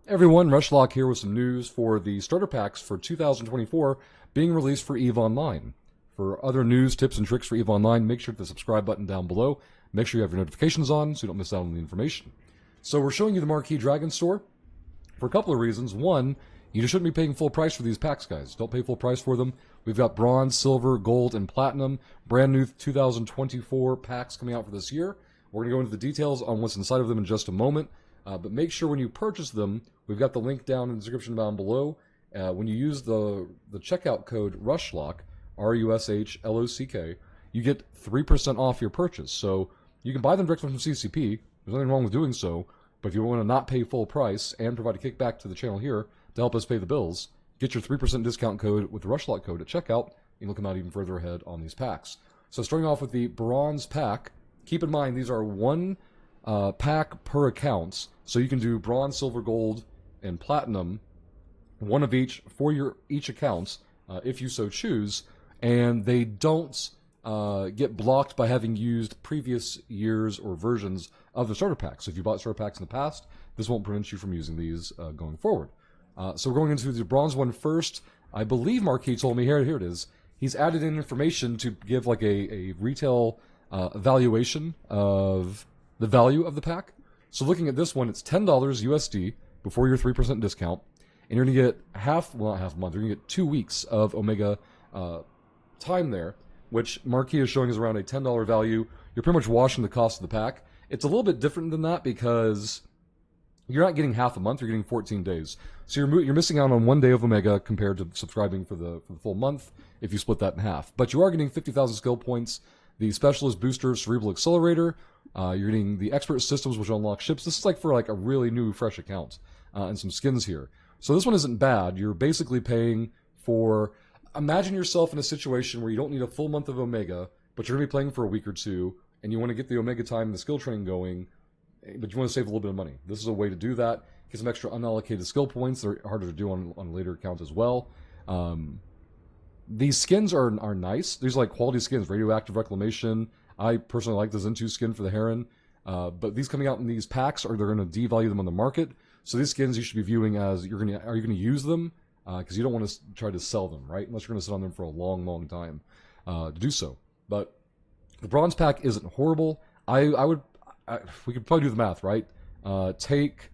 Everyone, Rushlock here with some news for the starter packs for 2024 being released for EVE Online. For other news, tips, and tricks for EVE Online, make sure to hit the subscribe button down below. Make sure you have your notifications on so you don't miss out on the information. So we're showing you the Marquee Dragon Store for a couple of reasons. One, you just shouldn't be paying full price for these packs, guys. Don't pay full price for them. We've got bronze, silver, gold, and platinum. Brand new 2024 packs coming out for this year. We're going to go into the details on what's inside of them in just a moment. But make sure when you purchase them, we've got the link down in the description down below. When you use the checkout code RUSHLOCK, RUSHLOCK, you get 3% off your purchase. So you can buy them directly from CCP. There's nothing wrong with doing so. But if you want to not pay full price and provide a kickback to the channel here to help us pay the bills, get your 3% discount code with the RUSHLOCK code at checkout, and you'll come out even further ahead on these packs. So starting off with the bronze pack, keep in mind these are one pack per account. So you can do bronze, silver, gold, and platinum, one of each for your each account, if you so choose, and they don't get blocked by having used previous years or versions of the starter packs. So if you bought starter packs in the past, this won't prevent you from using these going forward. So we're going into the bronze one first. I believe Marquee told me, here it is, he's added in information to give like a retail evaluation of the value of the pack. So looking at this one, it's $10 USD before your 3% discount, and you're going to get not half a month, you're going to get 2 weeks of Omega time there, which Marquee is showing is around a $10 value. You're pretty much washing the cost of the pack. It's a little bit different than that because you're not getting half a month, you're getting 14 days. So you're missing out on 1 day of Omega compared to subscribing for the full month if you split that in half. But you are getting 50,000 skill points, the Specialist Booster Cerebral Accelerator, you're getting the Expert Systems, which unlock ships. This is like for like a really new, fresh account, and some skins here. So this one isn't bad. You're basically paying for... Imagine yourself in a situation where you don't need a full month of Omega, but you're going to be playing for a week or two, and you want to get the Omega time and the skill training going, but you want to save a little bit of money. This is a way to do that. Get some extra unallocated skill points. They're harder to do on a later account as well. These skins are nice. These are like quality skins. Radioactive Reclamation. I personally like the Zentu skin for the Heron. But these coming out in these packs, they're going to devalue them on the market. So these skins you should be viewing as, are you going to use them? Because you don't want to try to sell them, right? Unless you're going to sit on them for a long, long time to do so. But the bronze pack isn't horrible. We could probably do the math, right? Take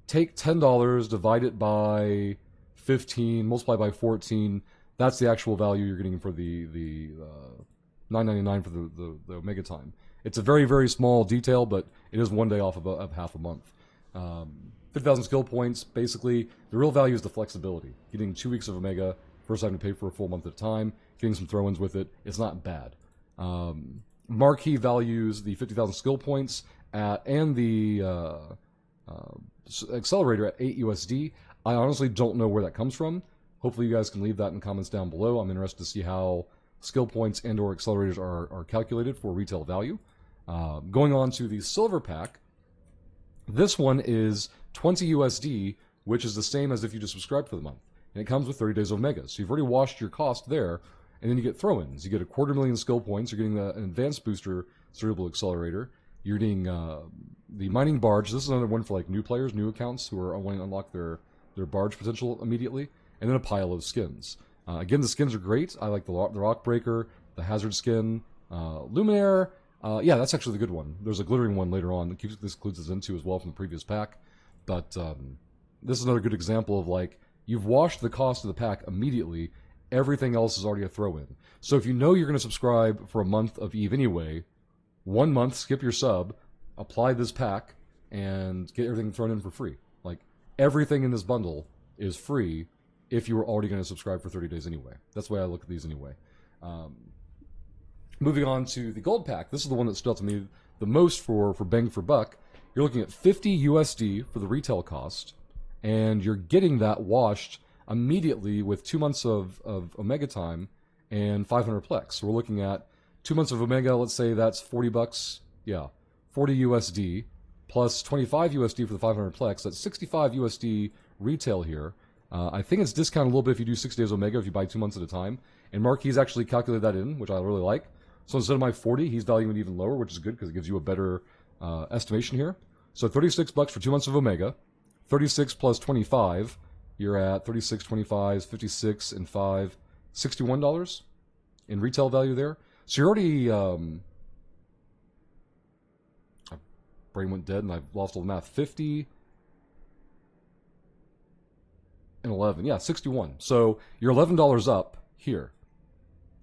$10, divide it by 15, multiply by 14. That's the actual value you're getting for the $9.99 for the Omega time. It's a very, very small detail, but it is 1 day off of half a month. 50,000 skill points. Basically, the real value is the flexibility. Getting 2 weeks of Omega, first having to pay for a full month at a time, getting some throw-ins with it. It's not bad. Marquee values the 50,000 skill points and the accelerator at 8 USD. I honestly don't know where that comes from. Hopefully you guys can leave that in the comments down below. I'm interested to see how skill points and or accelerators are calculated for retail value. Going on to the silver pack, this one is 20 USD, which is the same as if you just subscribed for the month. And it comes with 30 days of Omega. So you've already washed your cost there, and then you get throw-ins. You get 250,000 skill points. You're getting an advanced booster cerebral accelerator. You're getting the mining barge. This is another one for like new players, new accounts who are wanting to unlock their barge potential immediately. And then a pile of skins. Again, the skins are great. I like the Rock Breaker, the Hazard skin, Luminaire. Yeah, that's actually the good one. There's a glittering one later on. This includes the Zentu as well from the previous pack. But this is another good example of like, you've washed the cost of the pack immediately. Everything else is already a throw-in. So if you know you're going to subscribe for a month of EVE anyway, 1 month, skip your sub, apply this pack, and get everything thrown in for free. Like, everything in this bundle is free if you were already going to subscribe for 30 days anyway. That's the way I look at these anyway. Moving on to the gold pack. This is the one that stood out to me the most for bang for buck. You're looking at 50 USD for the retail cost, and you're getting that washed immediately with 2 months of Omega time and 500 plex. So we're looking at 2 months of Omega, let's say that's 40 bucks. Yeah, 40 USD plus 25 USD for the 500 plex. That's 65 USD retail here. I think it's discounted a little bit if you do 6 days Omega, if you buy 2 months at a time. And Marquee's actually calculated that in, which I really like. So instead of my 40, he's valuing it even lower, which is good because it gives you a better estimation here. So 36 bucks for 2 months of Omega, 36 plus 25, you're at 36, 25, 56, and 5, $61 in retail value there. So you're already, my brain went dead and I've lost all the math. 50 and 11, yeah, 61. So you're $11 up here,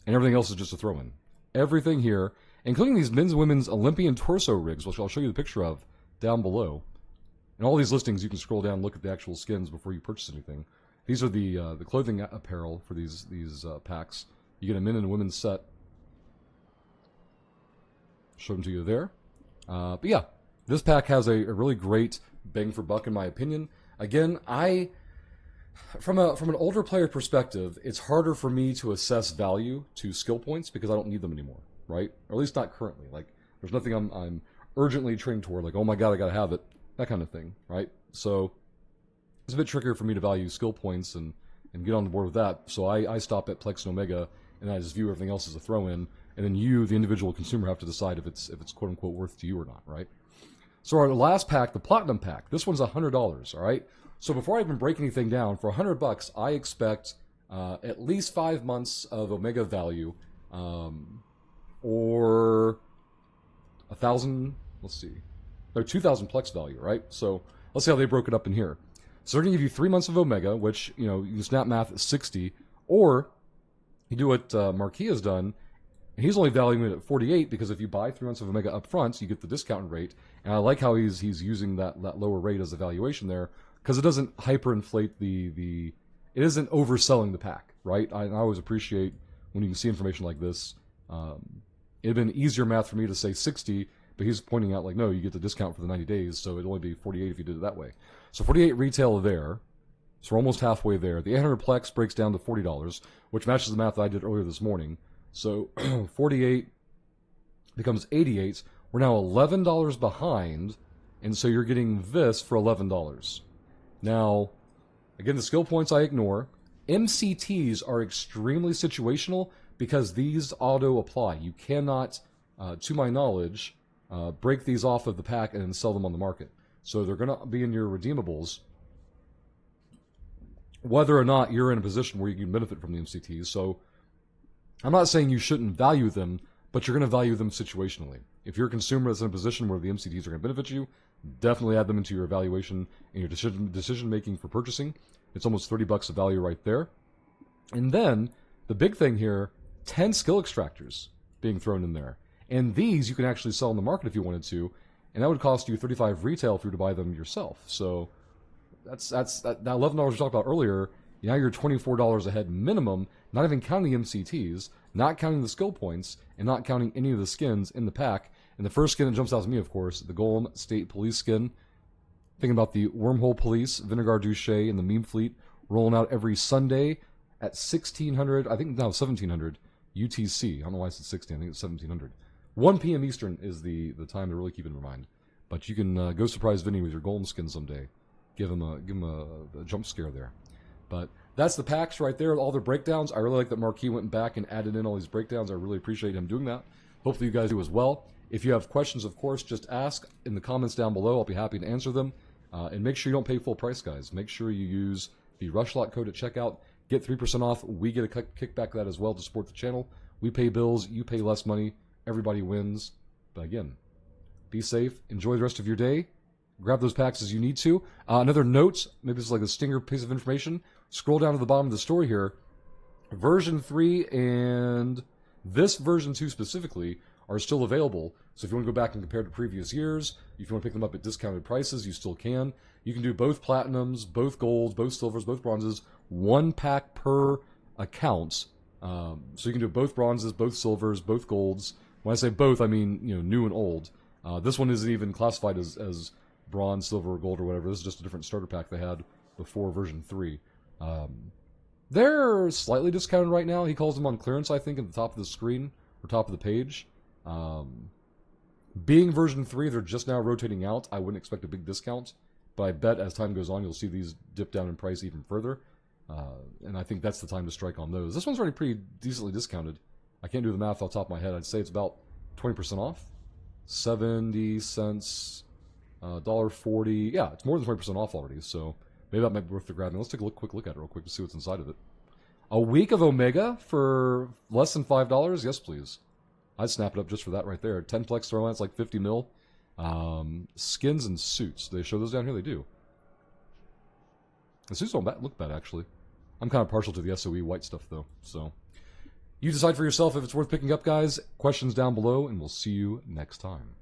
and everything else is just a throw-in. Everything here, including these men's and women's Olympian torso rigs, which I'll show you the picture of down below. And all these listings, you can scroll down and look at the actual skins before you purchase anything. These are the clothing apparel for these packs. You get a men and a women's set. Show them to you there. But yeah, this pack has a really great bang for buck in my opinion. Again, from an older player perspective, it's harder for me to assess value to skill points because I don't need them anymore, right? Or at least not currently. Like, there's nothing I'm urgently training toward, like, oh my god, I gotta have it, that kind of thing, right? So it's a bit trickier for me to value skill points and get on board with that. So I stop at Plex and Omega, and I just view everything else as a throw-in, and then you, the individual consumer, have to decide if it's quote unquote worth to you or not, right? So our last pack, the Platinum Pack, this one's $100, all right? So before I even break anything down, for $100, I expect at least 5 months of Omega value, or 1,000. Let's see, they're 2,000 Plex value, right? So let's see how they broke it up in here. So they're gonna give you 3 months of Omega, which you can snap math at 60, or you do what Marquis has done. And he's only valuing it at 48 because if you buy 3 months of Omega up front, you get the discount rate. And I like how he's using that lower rate as a valuation there, because it doesn't hyperinflate it isn't overselling the pack, right? I always appreciate when you can see information like this. It'd been easier math for me to say 60, but he's pointing out like, no, you get the discount for the 90 days, so it'd only be 48 if you did it that way. So 48 retail there. So we're almost halfway there. The 800 Plex breaks down to $40, which matches the math that I did earlier this morning. So 48 becomes 88. We're now $11 behind, and so you're getting this for $11. Now, again, the skill points I ignore. MCTs are extremely situational because these auto apply. You cannot, to my knowledge, break these off of the pack and then sell them on the market. So they're going to be in your redeemables, whether or not you're in a position where you can benefit from the MCTs. So I'm not saying you shouldn't value them, but you're going to value them situationally. If you're a consumer that's in a position where the MCTs are going to benefit you, definitely add them into your evaluation and your decision making for purchasing. It's almost $30 of value right there. And then the big thing here, 10 skill extractors being thrown in there. And these you can actually sell in the market if you wanted to, and that would cost you $35 retail if you were to buy them yourself. So that's that $11 we talked about earlier. Now you're $24 ahead minimum, not even counting the MCTs, not counting the skill points, and not counting any of the skins in the pack. And the first skin that jumps out to me, of course, the Golem State Police skin. Thinking about the Wormhole Police, Vinegar Douche, and the Meme Fleet rolling out every Sunday at 1600, I think now 1700 UTC. I don't know why I said 16, I think it's 1700. 1 p.m. Eastern is the time to really keep in mind. But you can go surprise Vinny with your Golem skin someday. Give him a jump scare there. But that's the packs right there, all their breakdowns. I really like that Marquis went back and added in all these breakdowns. I really appreciate him doing that. Hopefully you guys do as well. If you have questions, of course, just ask in the comments down below. I'll be happy to answer them. And make sure you don't pay full price, guys. Make sure you use the Rushlot code at checkout. Get 3% off. We get a kickback of that as well to support the channel. We pay bills. You pay less money. Everybody wins. But again, be safe. Enjoy the rest of your day. Grab those packs as you need to. Another note, maybe this is like a stinger piece of information. Scroll down to the bottom of the story here. Version 3 and this version 2 specifically are still available. So if you want to go back and compare to previous years, if you want to pick them up at discounted prices, you still can. You can do both platinums, both golds, both silvers, both bronzes, 1 pack per account. So you can do both bronzes, both silvers, both golds. When I say both, I mean new and old. This one isn't even classified as bronze, silver, or gold, or whatever. This is just a different starter pack they had before version 3. They're slightly discounted right now. He calls them on clearance, I think, at the top of the screen or top of the page. Being version 3, they're just now rotating out. I wouldn't expect a big discount, but I bet as time goes on, you'll see these dip down in price even further. And I think that's the time to strike on those. This one's already pretty decently discounted. I can't do the math off the top of my head. I'd say it's about 20% off. 70 cents $1.40. Yeah, it's more than 20% off already, so maybe that might be worth the grabbing. Let's take a quick look at it real quick to see what's inside of it. A week of Omega for less than $5? Yes, please. I'd snap it up just for that right there. 10-plex throw lines, like 50 mil. Skins and suits. They show those down here? They do. The suits don't look bad, actually. I'm kind of partial to the SOE white stuff, though. So you decide for yourself if it's worth picking up, guys. Questions down below, and we'll see you next time.